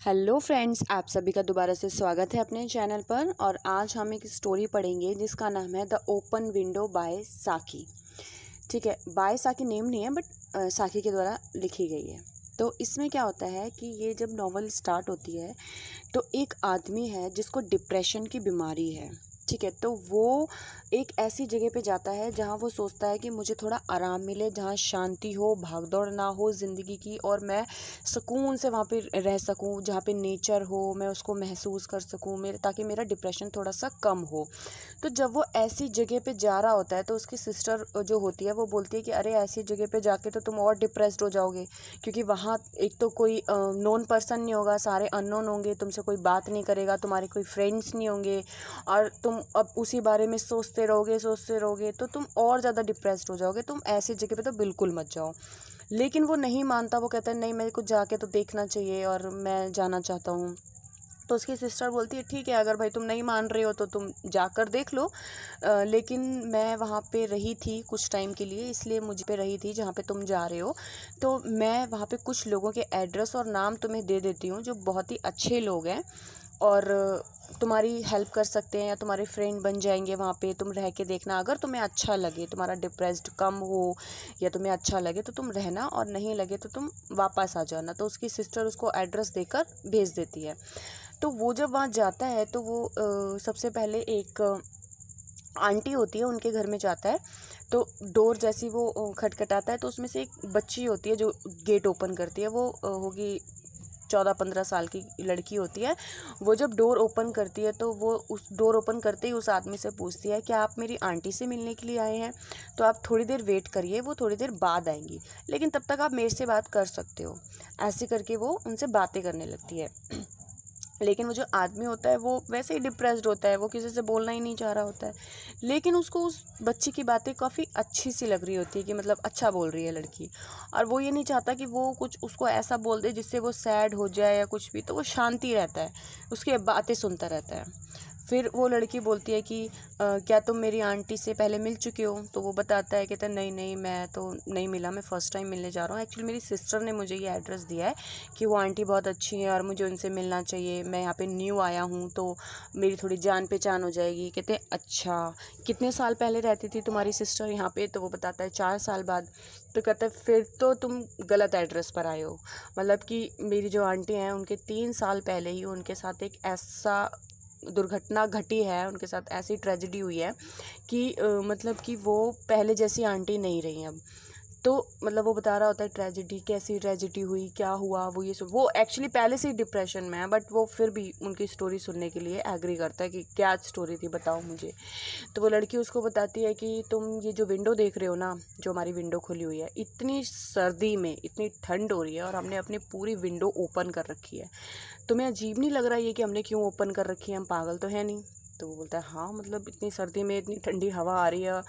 Hello friends, आप सभी का दोबारा से स्वागत है अपने चैनल पर। और आज हम एक स्टोरी पढ़ेंगे जिसका नाम है द ओपन विंडो बाय साकी। ठीक है, बाय साकी नेम नहीं है बट साकी के द्वारा लिखी गई है। तो इसमें क्या होता है कि ये जब नॉवल स्टार्ट होती है तो एक आदमी है जिसको डिप्रेशन की बीमारी है। ठीक है, तो वो एक ऐसी जगह पे जाता है जहाँ वो सोचता है कि मुझे थोड़ा आराम मिले, जहाँ शांति हो, भागदौड़ ना हो ज़िंदगी की, और मैं सुकून से वहाँ पे रह सकूँ, जहाँ पे नेचर हो, मैं उसको महसूस कर सकूँ, मेरे ताकि मेरा डिप्रेशन थोड़ा सा कम हो। तो जब वो ऐसी जगह पे जा रहा होता है तो उसकी सिस्टर जो होती है वो बोलती है कि अरे ऐसी जगह पे जाके तो तुम और डिप्रेस्ड हो जाओगे, क्योंकि वहाँ एक तो कोई नोन पर्सन नहीं होगा, सारे अननोन होंगे, तुमसे कोई बात नहीं करेगा, तुम्हारे कोई फ्रेंड्स नहीं होंगे, और तुम अब उसी बारे में सोचते रहोगे तो तुम और ज़्यादा डिप्रेस्ड हो जाओगे। तुम ऐसी जगह पे तो बिल्कुल मत जाओ। लेकिन वो नहीं मानता, वो कहता है नहीं, मेरे को जाके तो देखना चाहिए और मैं जाना चाहता हूँ। तो उसकी सिस्टर बोलती है ठीक है, अगर भाई तुम नहीं मान रहे हो तो तुम जाकर देख लो। लेकिन मैं वहाँ पे रही थी कुछ टाइम के लिए, इसलिए मुझ पे रही थी जहाँ पे तुम जा रहे हो। तो मैं वहाँ पे कुछ लोगों के एड्रेस और नाम तुम्हें दे देती हूँ जो बहुत ही अच्छे लोग हैं और तुम्हारी हेल्प कर सकते हैं या तुम्हारे फ्रेंड बन जाएंगे। वहाँ पे तुम रह के देखना, अगर तुम्हें अच्छा लगे, तुम्हारा डिप्रेस्ड कम हो या तुम्हें अच्छा लगे तो तुम रहना, और नहीं लगे तो तुम वापस आ जाना। तो उसकी सिस्टर उसको एड्रेस देकर भेज देती है। तो वो जब वहाँ जाता है तो वो सबसे पहले एक आंटी होती है उनके घर में जाता है। तो डोर जैसी वो खटखटाता है तो उसमें से एक बच्ची होती है जो गेट ओपन करती है। वो होगी 14-15 साल की लड़की होती है। वो जब डोर ओपन करती है तो वो उस डोर ओपन करते ही उस आदमी से पूछती है कि आप मेरी आंटी से मिलने के लिए आए हैं, तो आप थोड़ी देर वेट करिए, वो थोड़ी देर बाद आएंगी, लेकिन तब तक आप मेरे से बात कर सकते हो। ऐसे करके वो उनसे बातें करने लगती है। लेकिन वो जो आदमी होता है वो वैसे ही डिप्रेस्ड होता है, वो किसी से बोलना ही नहीं चाह रहा होता है। लेकिन उसको उस बच्ची की बातें काफ़ी अच्छी सी लग रही होती है कि मतलब अच्छा बोल रही है लड़की, और वो ये नहीं चाहता कि वो कुछ उसको ऐसा बोल दे जिससे वो सैड हो जाए या कुछ भी। तो वो शांति रहता है, उसकी बातें सुनता रहता है। फिर वो लड़की बोलती है कि क्या तुम मेरी आंटी से पहले मिल चुके हो? तो वो बताता है, कहता है नहीं नहीं, मैं तो नहीं मिला, मैं फ़र्स्ट टाइम मिलने जा रहा हूँ। एक्चुअली मेरी सिस्टर ने मुझे ये एड्रेस दिया है कि वो आंटी बहुत अच्छी है और मुझे उनसे मिलना चाहिए, मैं यहाँ पे न्यू आया हूँ तो मेरी थोड़ी जान पहचान हो जाएगी। कहते हैं अच्छा, कितने साल पहले रहती थी तुम्हारी सिस्टर यहाँ पे? तो वो बताता है 4 साल बाद। तो कहता है फिर तो तुम गलत एड्रेस पर आए हो। मतलब कि मेरी जो आंटी हैं उनके 3 साल पहले ही उनके साथ एक ऐसा दुर्घटना घटी है, उनके साथ ऐसी ट्रेजेडी हुई है कि मतलब कि वो पहले जैसी आंटी नहीं रही अब। तो मतलब वो बता रहा होता है ट्रेजेडी, कैसी ट्रेजेडी हुई, क्या हुआ, वो ये सब। वो एक्चुअली पहले से ही डिप्रेशन में है बट वो फिर भी उनकी स्टोरी सुनने के लिए एग्री करता है कि क्या स्टोरी थी, बताओ मुझे। तो वो लड़की उसको बताती है कि तुम ये जो विंडो देख रहे हो ना, जो हमारी विंडो खुली हुई है, इतनी सर्दी में इतनी ठंड हो रही है और हमने अपनी पूरी विंडो ओपन कर रखी है। तुम्हें अजीब नहीं लग रहा ये कि हमने क्यों ओपन कर रखी है? हम पागल तो है नहीं। तो वो बोलता है हाँ, मतलब इतनी सर्दी में इतनी ठंडी हवा आ रही है,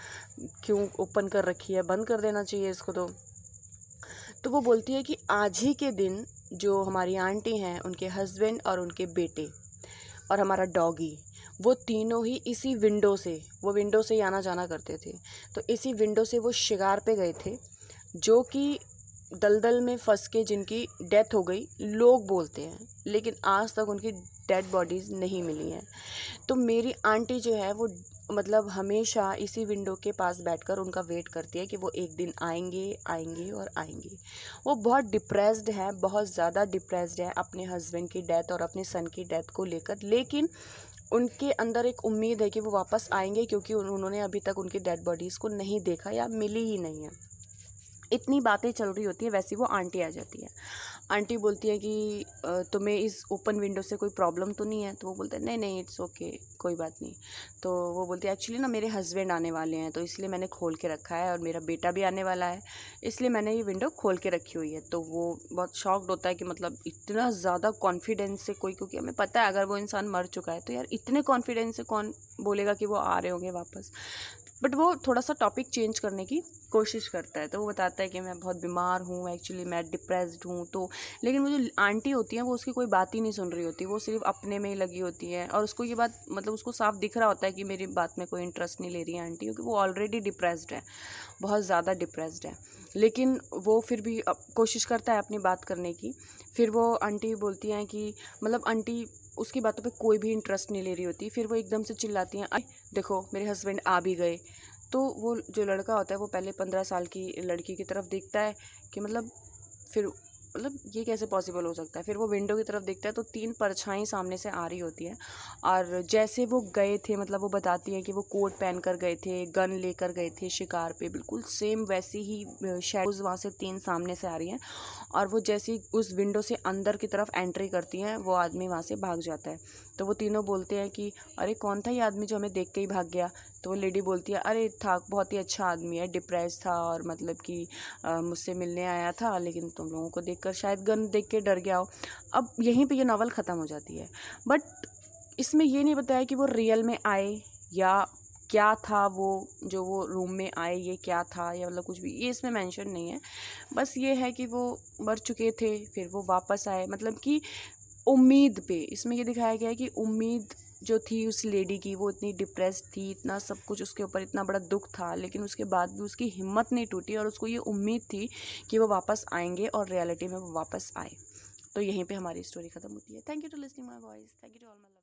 क्यों ओपन कर रखी है, बंद कर देना चाहिए इसको। तो वो बोलती है कि आज ही के दिन जो हमारी आंटी हैं, उनके हस्बैंड और उनके बेटे और हमारा डॉगी, वो तीनों ही इसी विंडो से, वो विंडो से ही आना जाना करते थे। तो इसी विंडो से वो शिकार पे गए थे, जो कि दलदल में फंस के जिनकी डेथ हो गई लोग बोलते हैं, लेकिन आज तक उनकी डेड बॉडीज़ नहीं मिली हैं। तो मेरी आंटी जो है वो मतलब हमेशा इसी विंडो के पास बैठकर उनका वेट करती है कि वो एक दिन आएंगे आएंगे और आएंगे। वो बहुत डिप्रेस्ड है, बहुत ज़्यादा डिप्रेस्ड है अपने हस्बैंड की डेथ और अपने सन की डेथ को लेकर, लेकिन उनके अंदर एक उम्मीद है कि वो वापस आएंगे, क्योंकि उन्होंने अभी तक उनकी डेड बॉडीज़ को नहीं देखा या मिली ही नहीं है। इतनी बातें चल रही होती है, वैसी वो आंटी आ जाती है। आंटी बोलती है कि तुम्हें इस ओपन विंडो से कोई प्रॉब्लम तो नहीं है? तो वो बोलते हैं नहीं नहीं, इट्स ओके, कोई बात नहीं। तो वो बोलती है एक्चुअली ना मेरे हस्बैंड आने वाले हैं तो इसलिए मैंने खोल के रखा है, और मेरा बेटा भी आने वाला है, इसलिए मैंने ये विंडो खोल के रखी हुई है। तो वो बहुत शॉक्ड होता है कि मतलब इतना ज़्यादा कॉन्फिडेंस से कोई, क्योंकि हमें पता है अगर वो इंसान मर चुका है तो यार इतने कॉन्फिडेंस से कौन बोलेगा कि वो आ रहे होंगे वापस। बट वो थोड़ा सा टॉपिक चेंज करने की कोशिश करता है। तो वो बताता है कि मैं बहुत बीमार हूँ, एक्चुअली मैं डिप्रेस्ड हूँ। तो लेकिन वो जो आंटी होती हैं वो उसकी कोई बात ही नहीं सुन रही होती, वो सिर्फ अपने में ही लगी होती है, और उसको ये बात मतलब उसको साफ दिख रहा होता है कि मेरी बात में कोई इंटरेस्ट नहीं ले रही है आंटी, क्योंकि वो ऑलरेडी डिप्रेस्ड है, बहुत ज़्यादा डिप्रेस्ड है। लेकिन वो फिर भी कोशिश करता है अपनी बात करने की। फिर वो आंटी बोलती हैं कि मतलब आंटी उसकी बातों पे कोई भी इंटरेस्ट नहीं ले रही होती। फिर वो एकदम से चिल्लाती हैं, अरे देखो मेरे हस्बैंड आ भी गए। तो वो जो लड़का होता है वो पहले 15 साल की लड़की की तरफ देखता है कि मतलब फिर मतलब ये कैसे पॉसिबल हो सकता है। फिर वो विंडो की तरफ देखता है तो 3 परछाई सामने से आ रही होती है, और जैसे वो गए थे मतलब वो बताती है कि वो कोट पहन कर गए थे, गन लेकर गए थे शिकार पे, बिल्कुल सेम वैसी ही शैडोज वहाँ से 3 सामने से आ रही हैं। और वो जैसे ही उस विंडो से अंदर की तरफ एंट्री करती हैं वो आदमी वहाँ से भाग जाता है। तो वो तीनों बोलते हैं कि अरे कौन था ये आदमी जो हमें देख के ही भाग गया। तो वो लेडी बोलती है, अरे था बहुत ही अच्छा आदमी है, डिप्रेस था और मतलब कि मुझसे मिलने आया था, लेकिन तुम लोगों को देखकर शायद गन देख के डर गया हो। अब यहीं पे ये नावल ख़त्म हो जाती है। बट इसमें ये नहीं बताया कि वो रियल में आए या क्या था, वो जो वो रूम में आए ये क्या था, या मतलब कुछ भी ये इसमें मेंशन नहीं है। बस ये है कि वो मर चुके थे फिर वो वापस आए, मतलब कि उम्मीद पे इसमें ये दिखाया गया है कि उम्मीद जो थी उस लेडी की, वो इतनी डिप्रेस्ड थी, इतना सब कुछ उसके ऊपर, इतना बड़ा दुख था, लेकिन उसके बाद भी उसकी हिम्मत नहीं टूटी और उसको ये उम्मीद थी कि वो वापस आएंगे और रियलिटी में वो वापस आए। तो यहीं पे हमारी स्टोरी ख़त्म होती है। Thank you to listening my voice, thank you to all my